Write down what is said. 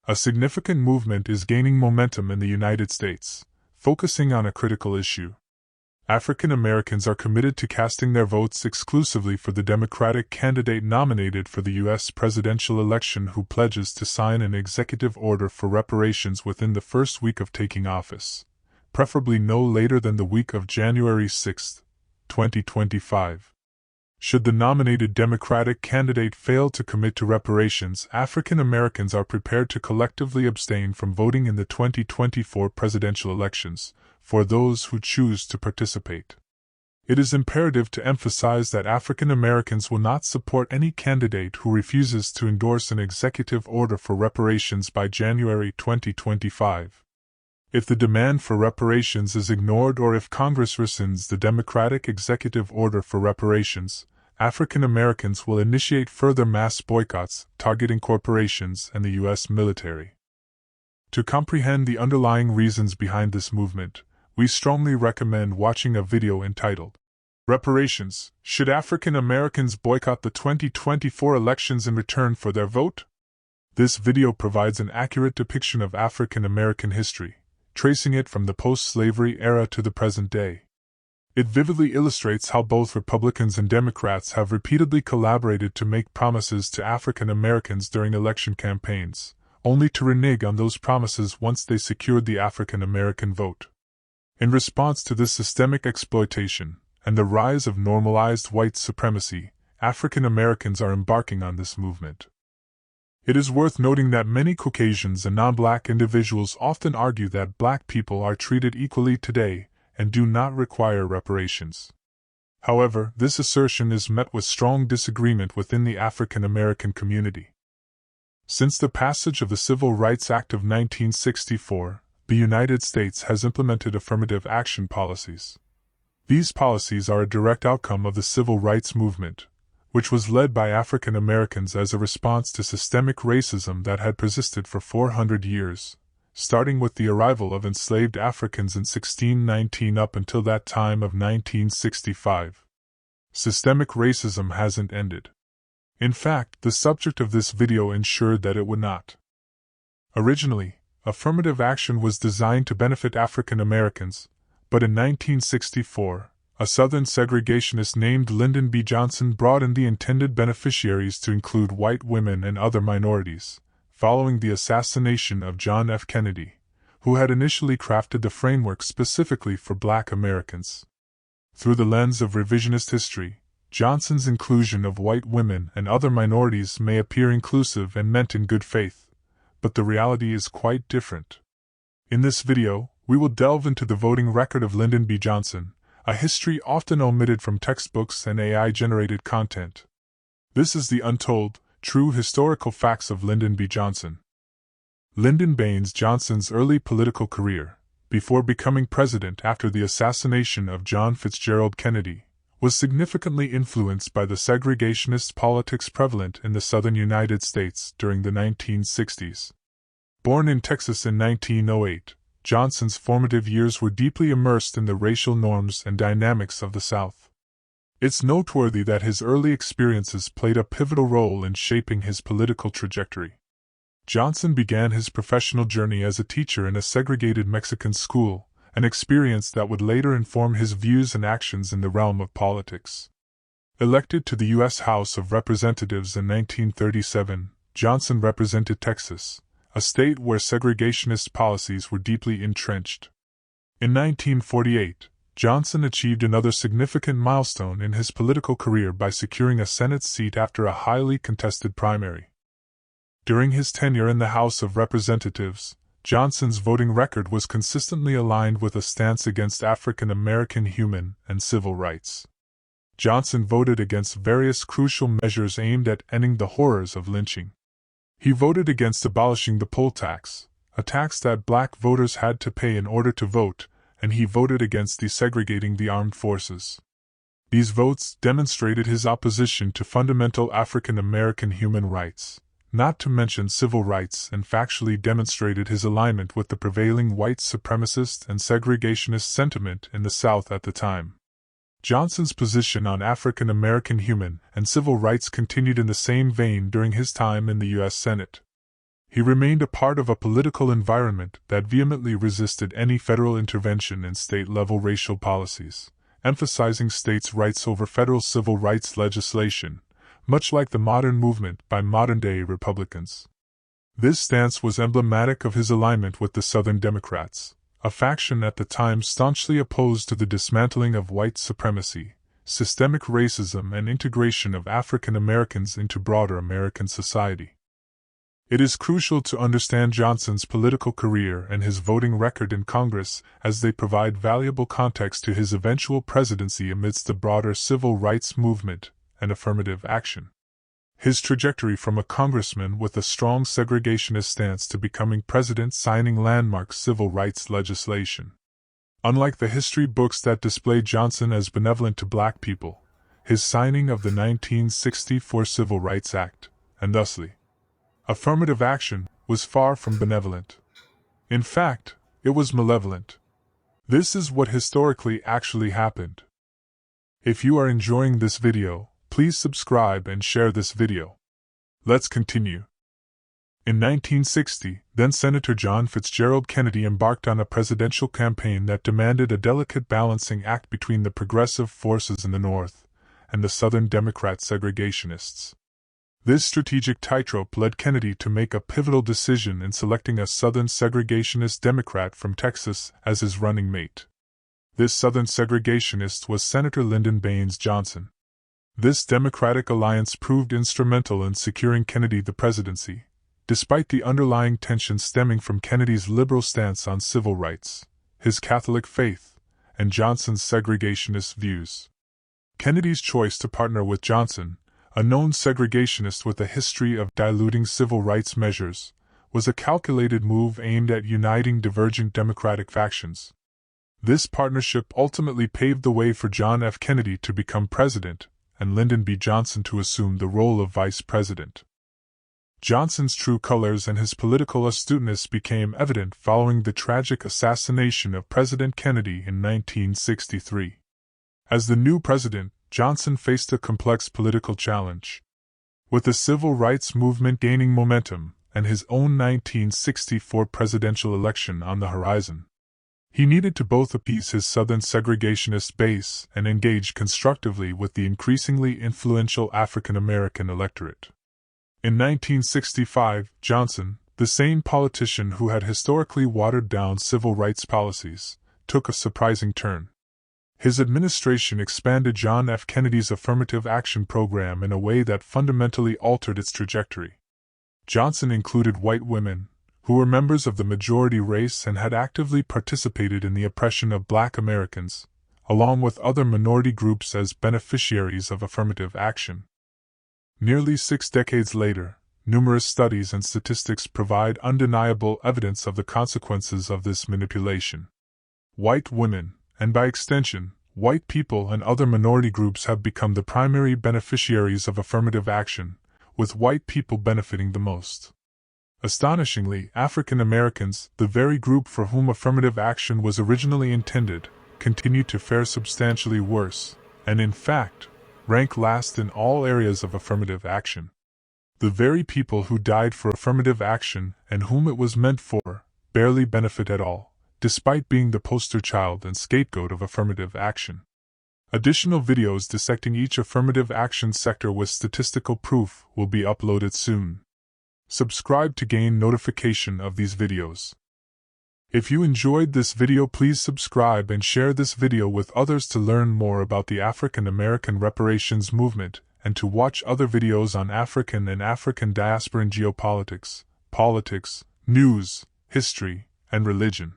A significant movement is gaining momentum in the United States, focusing on a critical issue. African Americans are committed to casting their votes exclusively for the Democratic candidate nominated for the U.S. presidential election who pledges to sign an executive order for reparations within the first week of taking office, preferably no later than the week of January 6, 2025. Should the nominated Democratic candidate fail to commit to reparations, African Americans are prepared to collectively abstain from voting in the 2024 presidential elections, for those who choose to participate. It is imperative to emphasize that African Americans will not support any candidate who refuses to endorse an executive order for reparations by January 2025. If the demand for reparations is ignored or if Congress rescinds the Democratic executive order for reparations, African Americans will initiate further mass boycotts targeting corporations and the U.S. military. To comprehend the underlying reasons behind this movement, we strongly recommend watching a video entitled, Reparations: Should African Americans Boycott the 2024 Elections in Return for Their Vote? This video provides an accurate depiction of African American history, tracing it from the post-slavery era to the present day. It vividly illustrates how both Republicans and Democrats have repeatedly collaborated to make promises to African Americans during election campaigns, only to renege on those promises once they secured the African American vote. In response to this systemic exploitation and the rise of normalized white supremacy, African Americans are embarking on this movement. It is worth noting that many Caucasians and non-black individuals often argue that black people are treated equally today and do not require reparations. However, this assertion is met with strong disagreement within the African American community. Since the passage of the Civil Rights Act of 1964, the United States has implemented affirmative action policies. These policies are a direct outcome of the civil rights movement, which was led by African Americans as a response to systemic racism that had persisted for 400 years, starting with the arrival of enslaved Africans in 1619 up until that time of 1965. Systemic racism hasn't ended. In fact, the subject of this video ensured that it would not. Originally, affirmative action was designed to benefit African Americans, but in 1964, a Southern segregationist named Lyndon B. Johnson broadened the intended beneficiaries to include white women and other minorities, following the assassination of John F. Kennedy, who had initially crafted the framework specifically for black Americans. Through the lens of revisionist history, Johnson's inclusion of white women and other minorities may appear inclusive and meant in good faith, but the reality is quite different. In this video, we will delve into the voting record of Lyndon B. Johnson, a history often omitted from textbooks and AI-generated content. This is the untold, true historical facts of Lyndon B. Johnson. Lyndon Baines Johnson's early political career, before becoming president after the assassination of John Fitzgerald Kennedy, was significantly influenced by the segregationist politics prevalent in the southern United States during the 1960s. Born in Texas in 1908, Johnson's formative years were deeply immersed in the racial norms and dynamics of the South. It's noteworthy that his early experiences played a pivotal role in shaping his political trajectory. Johnson began his professional journey as a teacher in a segregated Mexican school, an experience that would later inform his views and actions in the realm of politics. Elected to the U.S. House of Representatives in 1937, Johnson represented Texas, a state where segregationist policies were deeply entrenched. In 1948, Johnson achieved another significant milestone in his political career by securing a Senate seat after a highly contested primary. During his tenure in the House of Representatives, Johnson's voting record was consistently aligned with a stance against African American human and civil rights. Johnson voted against various crucial measures aimed at ending the horrors of lynching. He voted against abolishing the poll tax, a tax that black voters had to pay in order to vote, and he voted against desegregating the armed forces. These votes demonstrated his opposition to fundamental African American human rights, not to mention civil rights, and factually demonstrated his alignment with the prevailing white supremacist and segregationist sentiment in the South at the time. Johnson's position on African American human and civil rights continued in the same vein during his time in the U.S. Senate. He remained a part of a political environment that vehemently resisted any federal intervention in state-level racial policies, emphasizing states' rights over federal civil rights legislation, much like the modern movement by modern-day Republicans. This stance was emblematic of his alignment with the Southern Democrats, a faction at the time staunchly opposed to the dismantling of white supremacy, systemic racism, and integration of African Americans into broader American society. It is crucial to understand Johnson's political career and his voting record in Congress, as they provide valuable context to his eventual presidency amidst the broader civil rights movement and affirmative action. His trajectory from a congressman with a strong segregationist stance to becoming president signing landmark civil rights legislation. Unlike the history books that display Johnson as benevolent to black people, his signing of the 1964 Civil Rights Act, and thusly affirmative action, was far from benevolent. In fact, it was malevolent. This is what historically actually happened. If you are enjoying this video, please subscribe and share this video. Let's continue. In 1960, then-Senator John Fitzgerald Kennedy embarked on a presidential campaign that demanded a delicate balancing act between the progressive forces in the North and the Southern Democrat segregationists. This strategic tightrope led Kennedy to make a pivotal decision in selecting a Southern segregationist Democrat from Texas as his running mate. This Southern segregationist was Senator Lyndon Baines Johnson. This Democratic alliance proved instrumental in securing Kennedy the presidency, despite the underlying tension stemming from Kennedy's liberal stance on civil rights, his Catholic faith, and Johnson's segregationist views. Kennedy's choice to partner with Johnson, a known segregationist with a history of diluting civil rights measures, was a calculated move aimed at uniting divergent Democratic factions. This partnership ultimately paved the way for John F. Kennedy to become president and Lyndon B. Johnson to assume the role of vice president. Johnson's true colors and his political astuteness became evident following the tragic assassination of President Kennedy in 1963. As the new president, Johnson faced a complex political challenge. With the civil rights movement gaining momentum and his own 1964 presidential election on the horizon, he needed to both appease his Southern segregationist base and engage constructively with the increasingly influential African American electorate. In 1965, Johnson, the same politician who had historically watered down civil rights policies, took a surprising turn. His administration expanded John F. Kennedy's affirmative action program in a way that fundamentally altered its trajectory. Johnson included white women, who were members of the majority race and had actively participated in the oppression of black Americans, along with other minority groups as beneficiaries of affirmative action. Nearly 6 decades later, numerous studies and statistics provide undeniable evidence of the consequences of this manipulation. White women, and by extension, white people and other minority groups have become the primary beneficiaries of affirmative action, with white people benefiting the most. Astonishingly, African Americans, the very group for whom affirmative action was originally intended, continue to fare substantially worse, and in fact, rank last in all areas of affirmative action. The very people who died for affirmative action and whom it was meant for, barely benefit at all, despite being the poster child and scapegoat of affirmative action. Additional videos dissecting each affirmative action sector with statistical proof will be uploaded soon. Subscribe to gain notification of these videos. If you enjoyed this video, please subscribe and share this video with others to learn more about the African American reparations movement and to watch other videos on African and African diasporan geopolitics, politics, news, history, and religion.